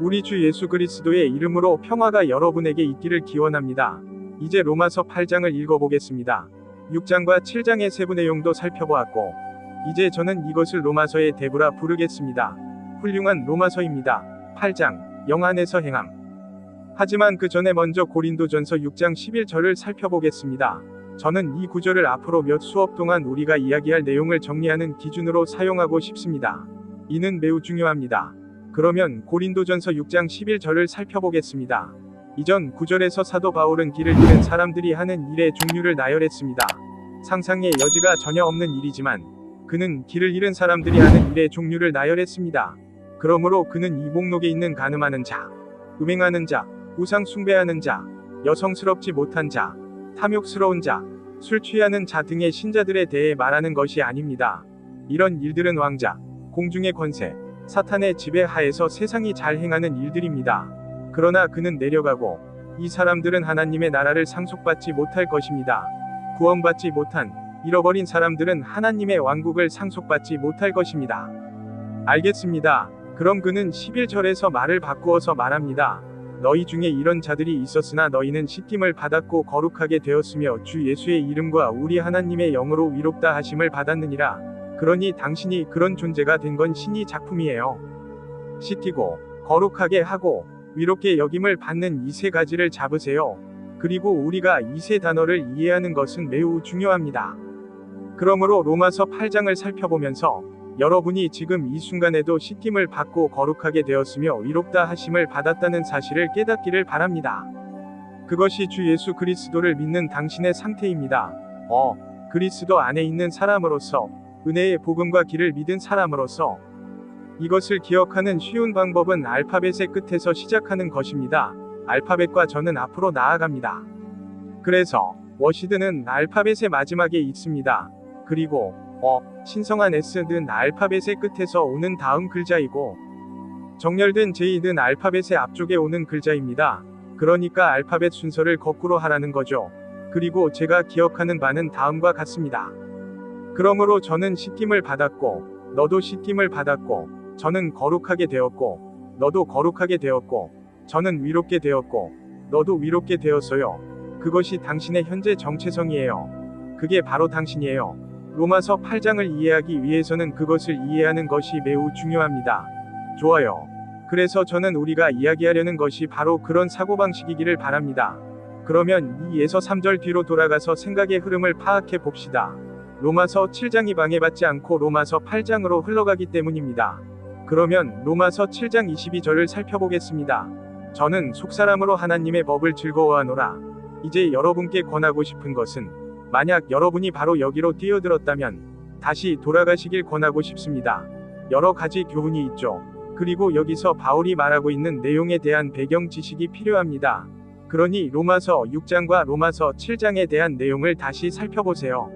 우리 주 예수 그리스도의 이름으로 평화가 여러분에게 있기를 기원합니다. 이제 로마서 8장을 읽어보겠습니다. 6장과 7장의 세부 내용도 살펴보았고, 이제 저는 이것을 로마서의 대부라 부르겠습니다. 훌륭한 로마서입니다. 8장, 영 안에서 행함. 하지만 그 전에 먼저 고린도전서 6장 11절을 살펴보겠습니다. 저는 이 구절을 앞으로 몇 수업 동안 우리가 이야기할 내용을 정리하는 기준으로 사용하고 싶습니다. 이는 매우 중요합니다. 그러면 고린도전서 6장 11절을 살펴보겠습니다. 이전 구절에서 사도 바울은 길을 잃은 사람들이 하는 일의 종류를 나열했습니다. 상상의 여지가 전혀 없는 일이지만 그는 길을 잃은 사람들이 하는 일의 종류를 나열했습니다. 그러므로 그는 이 목록에 있는 간음하는 자, 음행하는 자, 우상 숭배하는 자, 여성스럽지 못한 자, 탐욕스러운 자, 술 취하는 자 등의 신자들에 대해 말하는 것이 아닙니다. 이런 일들은 왕자, 공중의 권세, 사탄의 지배 하에서 세상이 잘 행하는 일들입니다. 그러나 그는 내려가고 이 사람들은 하나님의 나라를 상속받지 못할 것입니다. 구원받지 못한 잃어버린 사람들은 하나님의 왕국을 상속받지 못할 것입니다. 알겠습니다. 그럼 그는 11절에서 말을 바꾸어서 말합니다. 너희 중에 이런 자들이 있었으나 너희는 씻김을 받았고 거룩하게 되었으며 주 예수의 이름과 우리 하나님의 영으로 위롭다 하심을 받았느니라. 그러니 당신이 그런 존재가 된 건 신이 작품이에요. 씻기고 거룩하게 하고 위롭게 여김을 받는 이 세 가지를 잡으세요. 그리고 우리가 이 세 단어를 이해하는 것은 매우 중요합니다. 그러므로 로마서 8장을 살펴보면서 여러분이 지금 이 순간에도 씻김을 받고 거룩하게 되었으며 위롭다 하심을 받았다는 사실을 깨닫기를 바랍니다. 그것이 주 예수 그리스도를 믿는 당신의 상태입니다. 그리스도 안에 있는 사람으로서, 은혜의 복음과 길을 믿은 사람으로서. 이것을 기억하는 쉬운 방법은 알파벳의 끝에서 시작하는 것입니다. 알파벳과 저는 앞으로 나아갑니다. 그래서 워시드는 알파벳의 마지막에 있습니다. 그리고 신성한 S는 알파벳의 끝에서 오는 다음 글자이고, 정렬된 J는 알파벳의 앞쪽에 오는 글자입니다. 그러니까 알파벳 순서를 거꾸로 하라는 거죠. 그리고 제가 기억하는 바는 다음과 같습니다. 그러므로 저는 씻김을 받았고, 너도 씻김을 받았고, 저는 거룩하게 되었고, 너도 거룩하게 되었고, 저는 위롭게 되었고, 너도 위롭게 되었어요. 그것이 당신의 현재 정체성이에요. 그게 바로 당신이에요. 로마서 8장을 이해하기 위해서는 그것을 이해하는 것이 매우 중요합니다. 좋아요. 그래서 저는 우리가 이야기하려는 것이 바로 그런 사고방식이기를 바랍니다. 그러면 2에서 3절 뒤로 돌아가서 생각의 흐름을 파악해 봅시다. 로마서 7장이 방해받지 않고 로마서 8장으로 흘러가기 때문입니다. 그러면 로마서 7장 22절을 살펴보겠습니다. 저는 속사람으로 하나님의 법을 즐거워하노라. 이제 여러분께 권하고 싶은 것은, 만약 여러분이 바로 여기로 뛰어들었다면 다시 돌아가시길 권하고 싶습니다. 여러 가지 교훈이 있죠. 그리고 여기서 바울이 말하고 있는 내용에 대한 배경 지식이 필요합니다. 그러니 로마서 6장과 로마서 7장에 대한 내용을 다시 살펴보세요.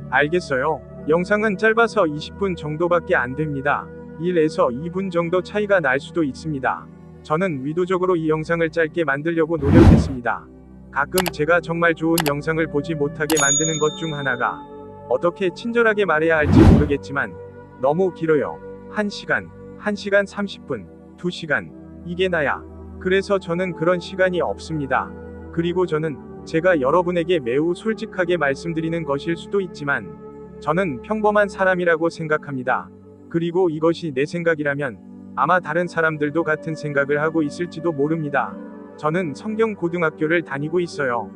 알겠어요? 영상은 짧아서 20분 정도밖에 안 됩니다. 1에서 2분 정도 차이가 날 수도 있습니다. 저는 의도적으로 이 영상을 짧게 만들려고 노력했습니다. 가끔 제가 정말 좋은 영상을 보지 못하게 만드는 것 중 하나가, 어떻게 친절하게 말해야 할지 모르겠지만 너무 길어요. 1시간, 1시간 30분, 2시간, 이게 나야. 그래서 저는 그런 시간이 없습니다. 그리고 저는 제가 여러분에게 매우 솔직하게 말씀드리는 것일 수도 있지만 저는 평범한 사람이라고 생각합니다. 그리고 이것이 내 생각이라면 아마 다른 사람들도 같은 생각을 하고 있을지도 모릅니다. 저는 성경 고등학교를 다니고 있어요.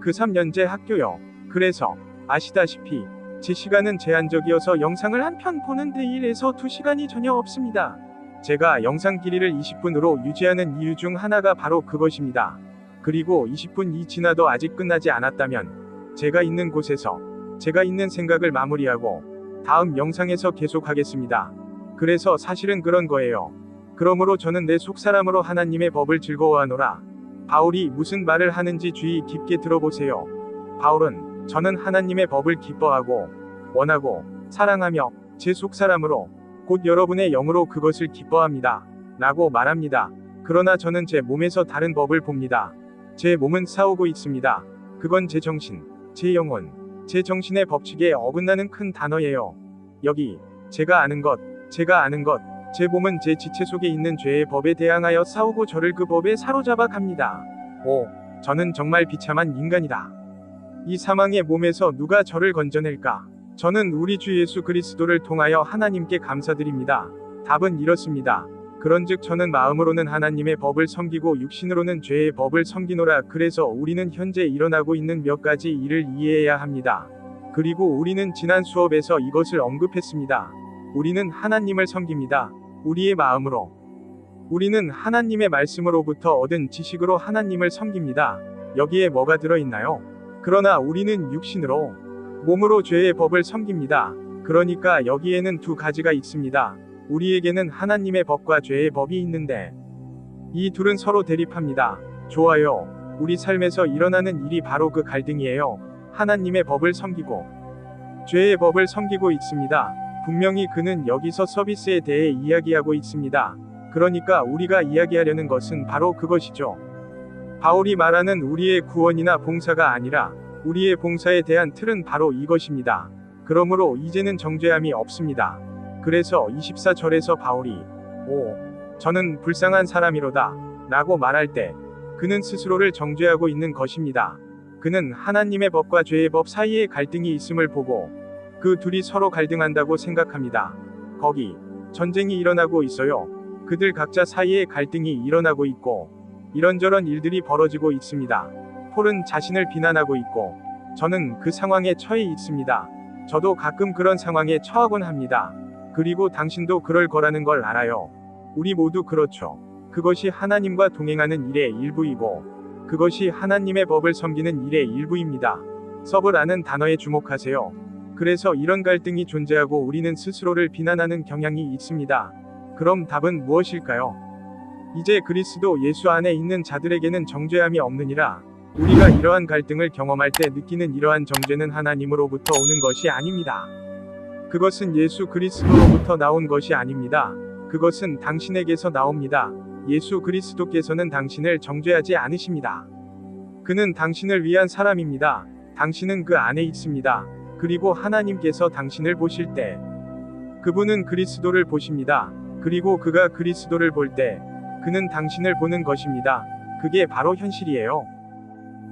그 3년제 학교요. 그래서 아시다시피 제 시간은 제한적이어서 영상을 한 편 보는데 1에서 2시간이 전혀 없습니다. 제가 영상 길이를 20분으로 유지하는 이유 중 하나가 바로 그것입니다. 그리고 20분이 지나도 아직 끝나지 않았다면 제가 있는 곳에서 제가 있는 생각을 마무리하고 다음 영상에서 계속하겠습니다. 그래서 사실은 그런 거예요. 그러므로 저는 내 속사람으로 하나님의 법을 즐거워하노라. 바울이 무슨 말을 하는지 주의 깊게 들어보세요. 바울은 저는 하나님의 법을 기뻐하고 원하고 사랑하며 제 속사람으로 곧 여러분의 영으로 그것을 기뻐합니다. 라고 말합니다. 그러나 저는 제 몸에서 다른 법을 봅니다. 제 몸은 싸우고 있습니다. 그건 제 정신, 제 영혼, 제 정신의 법칙에 어긋나는 큰 단어예요. 여기 제가 아는 것, 제 몸은 제 지체 속에 있는 죄의 법에 대항하여 싸우고 저를 그 법에 사로잡아 갑니다. 오, 저는 정말 비참한 인간이다. 이 사망의 몸에서 누가 저를 건져낼까? 저는 우리 주 예수 그리스도를 통하여 하나님께 감사드립니다. 답은 이렇습니다. 그런즉 저는 마음으로는 하나님의 법을 섬기고 육신으로는 죄의 법을 섬기노라. 그래서 우리는 현재 일어나고 있는 몇 가지 일을 이해해야 합니다. 그리고 우리는 지난 수업에서 이것을 언급했습니다. 우리는 하나님을 섬깁니다. 우리의 마음으로. 우리는 하나님의 말씀으로부터 얻은 지식으로 하나님을 섬깁니다. 여기에 뭐가 들어있나요? 그러나 우리는 육신으로, 몸으로 죄의 법을 섬깁니다. 그러니까 여기에는 두 가지가 있습니다. 우리에게는 하나님의 법과 죄의 법이 있는데 이 둘은 서로 대립합니다. 좋아요. 우리 삶에서 일어나는 일이 바로 그 갈등이에요. 하나님의 법을 섬기고 죄의 법을 섬기고 있습니다. 분명히 그는 여기서 서비스에 대해 이야기하고 있습니다. 그러니까 우리가 이야기하려는 것은 바로 그것이죠. 바울이 말하는 우리의 구원이나 봉사가 아니라 우리의 봉사에 대한 틀은 바로 이것입니다. 그러므로 이제는 정죄함이 없습니다. 그래서 24절에서 바울이 저는 불쌍한 사람이로다 라고 말할 때 그는 스스로를 정죄하고 있는 것입니다. 그는 하나님의 법과 죄의 법 사이에 갈등이 있음을 보고 그 둘이 서로 갈등한다고 생각합니다. 거기 전쟁이 일어나고 있어요. 그들 각자 사이에 갈등이 일어나고 있고 이런저런 일들이 벌어지고 있습니다. 폴은 자신을 비난하고 있고 저는 그 상황에 처해 있습니다. 저도 가끔 그런 상황에 처하곤 합니다. 그리고 당신도 그럴 거라는 걸 알아요. 우리 모두 그렇죠. 그것이 하나님과 동행하는 일의 일부이고 그것이 하나님의 법을 섬기는 일의 일부입니다. 섭을라는 단어에 주목하세요. 그래서 이런 갈등이 존재하고 우리는 스스로를 비난하는 경향이 있습니다. 그럼 답은 무엇일까요? 이제 그리스도 예수 안에 있는 자들에게는 정죄함이 없느니라. 우리가 이러한 갈등을 경험할 때 느끼는 이러한 정죄는 하나님으로부터 오는 것이 아닙니다. 그것은 예수 그리스도로부터 나온 것이 아닙니다. 그것은 당신에게서 나옵니다. 예수 그리스도께서는 당신을 정죄하지 않으십니다. 그는 당신을 위한 사람입니다. 당신은 그 안에 있습니다. 그리고 하나님께서 당신을 보실 때 그분은 그리스도를 보십니다. 그리고 그가 그리스도를 볼 때 그는 당신을 보는 것입니다. 그게 바로 현실이에요.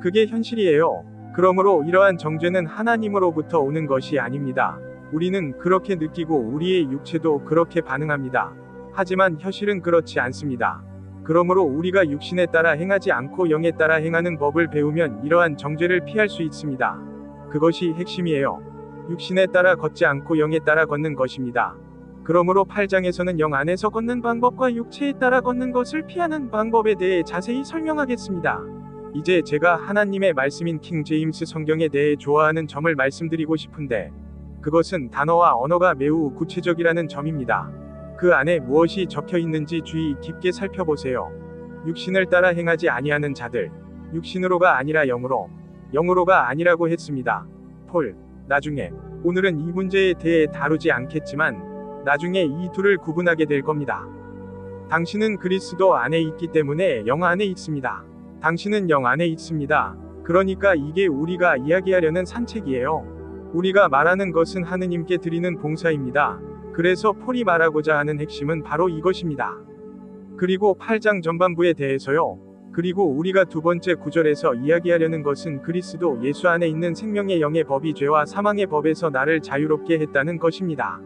그게 현실이에요. 그러므로 이러한 정죄는 하나님으로부터 오는 것이 아닙니다. 우리는 그렇게 느끼고 우리의 육체도 그렇게 반응합니다. 하지만 현실은 그렇지 않습니다. 그러므로 우리가 육신에 따라 행하지 않고 영에 따라 행하는 법을 배우면 이러한 정죄를 피할 수 있습니다. 그것이 핵심이에요. 육신에 따라 걷지 않고 영에 따라 걷는 것입니다. 그러므로 8장에서는 영 안에서 걷는 방법과 육체에 따라 걷는 것을 피하는 방법에 대해 자세히 설명하겠습니다. 이제 제가 하나님의 말씀인 킹 제임스 성경에 대해 좋아하는 점을 말씀드리고 싶은데 그것은 단어와 언어가 매우 구체적이라는 점입니다. 그 안에 무엇이 적혀 있는지 주의 깊게 살펴보세요. 육신을 따라 행하지 아니하는 자들, 육신으로가 아니라 영으로, 영으로가 아니라고 했습니다. 폴, 나중에, 오늘은 이 문제에 대해 다루지 않겠지만 나중에 이 둘을 구분하게 될 겁니다. 당신은 그리스도 안에 있기 때문에 영 안에 있습니다. 당신은 영 안에 있습니다. 그러니까 이게 우리가 이야기하려는 산책이에요. 우리가 말하는 것은 하느님께 드리는 봉사입니다. 그래서 폴이 말하고자 하는 핵심은 바로 이것입니다. 그리고 8장 전반부에 대해서요. 그리고 우리가 두 번째 구절에서 이야기하려는 것은 그리스도 예수 안에 있는 생명의 영의 법이 죄와 사망의 법에서 나를 자유롭게 했다는 것입니다.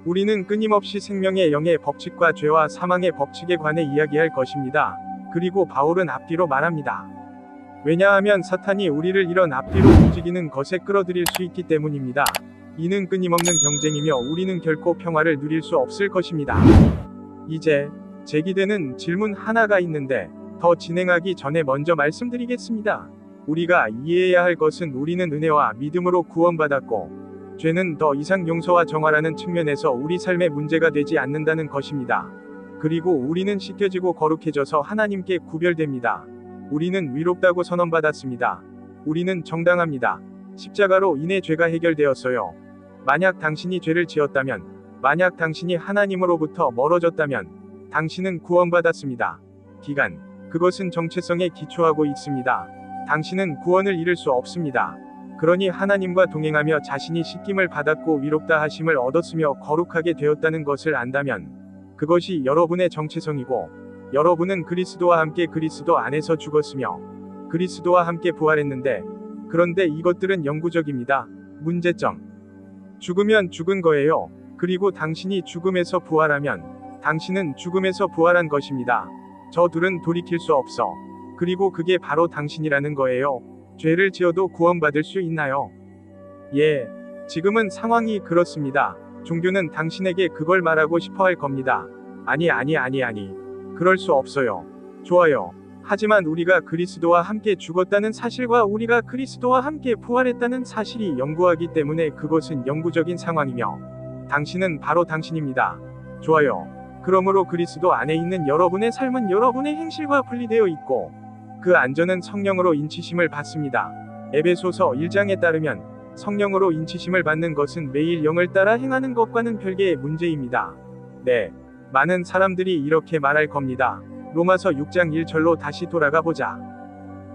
우리는 끊임없이 생명의 영의 법칙과 죄와 사망의 법칙에 관해 이야기할 것입니다. 그리고 바울은 앞뒤로 말합니다. 왜냐하면 사탄이 우리를 이런 앞뒤로 움직이는 것에 끌어들일 수 있기 때문입니다. 이는 끊임없는 경쟁이며 우리는 결코 평화를 누릴 수 없을 것입니다. 이제 제기되는 질문 하나가 있는데 더 진행하기 전에 먼저 말씀드리겠습니다. 우리가 이해해야 할 것은 우리는 은혜와 믿음으로 구원받았고 죄는 더 이상 용서와 정화라는 측면에서 우리 삶의 문제가 되지 않는다는 것입니다. 그리고 우리는 씻겨지고 거룩해져서 하나님께 구별됩니다. 우리는 위롭다고 선언받았습니다. 우리는 정당합니다. 십자가로 인해 죄가 해결되었어요. 만약 당신이 죄를 지었다면, 만약 당신이 하나님으로부터 멀어졌다면 당신은 구원받았습니다. 기간, 그것은 정체성에 기초하고 있습니다. 당신은 구원을 잃을 수 없습니다. 그러니 하나님과 동행하며 자신이 씻김을 받았고 위롭다 하심을 얻었으며 거룩하게 되었다는 것을 안다면 그것이 여러분의 정체성이고, 여러분은 그리스도와 함께 그리스도 안에서 죽었으며 그리스도와 함께 부활했는데, 그런데 이것들은 영구적입니다. 문제점. 죽으면 죽은 거예요. 그리고 당신이 죽음에서 부활하면 당신은 죽음에서 부활한 것입니다. 저 둘은 돌이킬 수 없어. 그리고 그게 바로 당신이라는 거예요. 죄를 지어도 구원받을 수 있나요? 예. 지금은 상황이 그렇습니다. 종교는 당신에게 그걸 말하고 싶어 할 겁니다. 아니. 그럴 수 없어요. 좋아요. 하지만 우리가 그리스도와 함께 죽었다는 사실과 우리가 그리스도와 함께 부활했다는 사실이 영구하기 때문에 그것은 영구적인 상황이며 당신은 바로 당신입니다. 좋아요. 그러므로 그리스도 안에 있는 여러분의 삶은 여러분의 행실과 분리되어 있고 그 안전은 성령으로 인치심을 받습니다. 에베소서 1장에 따르면 성령으로 인치심을 받는 것은 매일 영을 따라 행하는 것과는 별개의 문제입니다. 네. 많은 사람들이 이렇게 말할 겁니다. 로마서 6장 1절로 다시 돌아가 보자.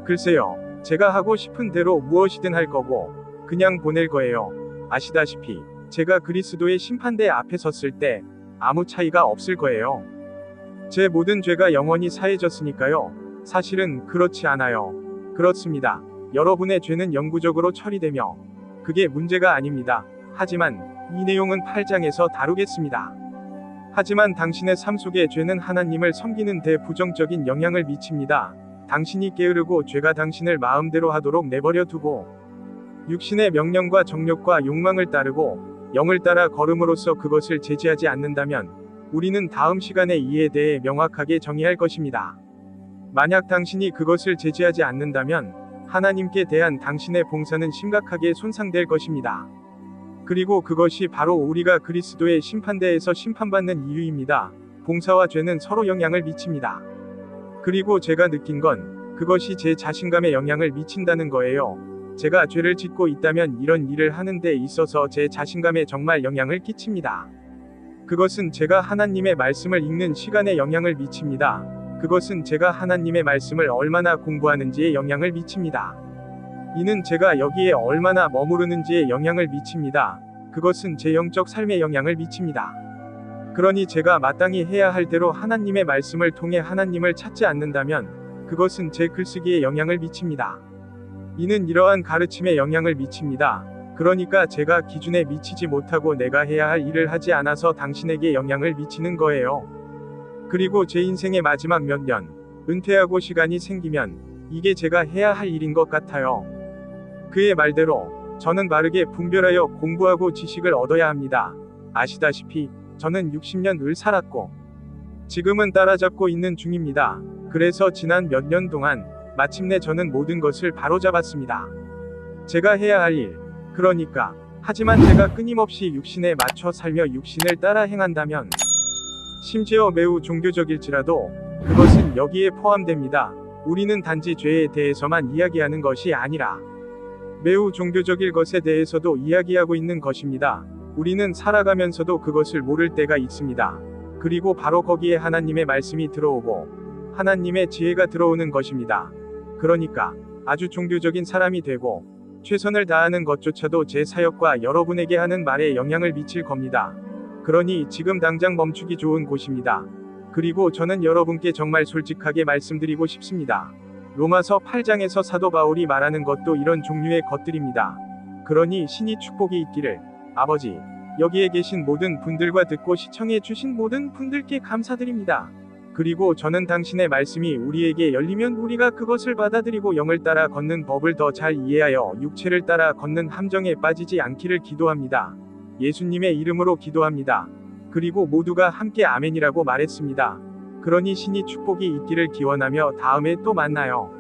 글쎄요. 제가 하고 싶은 대로 무엇이든 할 거고 그냥 보낼 거예요. 아시다시피 제가 그리스도의 심판대 앞에 섰을 때 아무 차이가 없을 거예요. 제 모든 죄가 영원히 사해졌으니까요. 사실은 그렇지 않아요. 그렇습니다. 여러분의 죄는 영구적으로 처리되며 그게 문제가 아닙니다. 하지만 이 내용은 8장에서 다루겠습니다. 하지만 당신의 삶 속의 죄는 하나님을 섬기는 데 부정적인 영향을 미칩니다. 당신이 게으르고 죄가 당신을 마음대로 하도록 내버려 두고 육신의 명령과 정욕과 욕망을 따르고 영을 따라 걸음으로써 그것을 제지하지 않는다면 우리는 다음 시간에 이에 대해 명확하게 정의할 것입니다. 만약 당신이 그것을 제지하지 않는다면 하나님께 대한 당신의 봉사는 심각하게 손상될 것입니다. 그리고 그것이 바로 우리가 그리스도의 심판대에서 심판받는 이유입니다. 봉사와 죄는 서로 영향을 미칩니다. 그리고 제가 느낀 건 그것이 제 자신감에 영향을 미친다는 거예요. 제가 죄를 짓고 있다면 이런 일을 하는 데 있어서 제 자신감에 정말 영향을 끼칩니다. 그것은 제가 하나님의 말씀을 읽는 시간에 영향을 미칩니다. 그것은 제가 하나님의 말씀을 얼마나 공부하는지에 영향을 미칩니다. 이는 제가 여기에 얼마나 머무르는지에 영향을 미칩니다. 그것은 제 영적 삶에 영향을 미칩니다. 그러니 제가 마땅히 해야 할 대로 하나님의 말씀을 통해 하나님을 찾지 않는다면 그것은 제 글쓰기에 영향을 미칩니다. 이는 이러한 가르침에 영향을 미칩니다. 그러니까 제가 기준에 미치지 못하고 내가 해야 할 일을 하지 않아서 당신에게 영향을 미치는 거예요. 그리고 제 인생의 마지막 몇 년, 은퇴하고 시간이 생기면 이게 제가 해야 할 일인 것 같아요. 그의 말대로 저는 바르게 분별하여 공부하고 지식을 얻어야 합니다. 아시다시피 저는 60년을 살았고 지금은 따라잡고 있는 중입니다. 그래서 지난 몇 년 동안 마침내 저는 모든 것을 바로잡았습니다. 제가 해야 할 일, 그러니까 하지만 제가 끊임없이 육신에 맞춰 살며 육신을 따라 행한다면 심지어 매우 종교적일지라도 그것은 여기에 포함됩니다. 우리는 단지 죄에 대해서만 이야기하는 것이 아니라 매우 종교적일 것에 대해서도 이야기하고 있는 것입니다. 우리는 살아가면서도 그것을 모를 때가 있습니다. 그리고 바로 거기에 하나님의 말씀이 들어오고 하나님의 지혜가 들어오는 것입니다. 그러니까 아주 종교적인 사람이 되고 최선을 다하는 것조차도 제 사역과 여러분에게 하는 말에 영향을 미칠 겁니다. 그러니 지금 당장 멈추기 좋은 곳입니다. 그리고 저는 여러분께 정말 솔직하게 말씀드리고 싶습니다. 로마서 8장에서 사도 바울이 말하는 것도 이런 종류의 것들입니다. 그러니 신이 축복이 있기를. 아버지, 여기에 계신 모든 분들과 듣고 시청해 주신 모든 분들께 감사드립니다. 그리고 저는 당신의 말씀이 우리에게 열리면 우리가 그것을 받아들이고 영을 따라 걷는 법을 더 잘 이해하여 육체를 따라 걷는 함정에 빠지지 않기를 기도합니다. 예수님의 이름으로 기도합니다. 그리고 모두가 함께 아멘이라고 말했습니다. 그러니 신이 축복이 있기를 기원하며 다음에 또 만나요.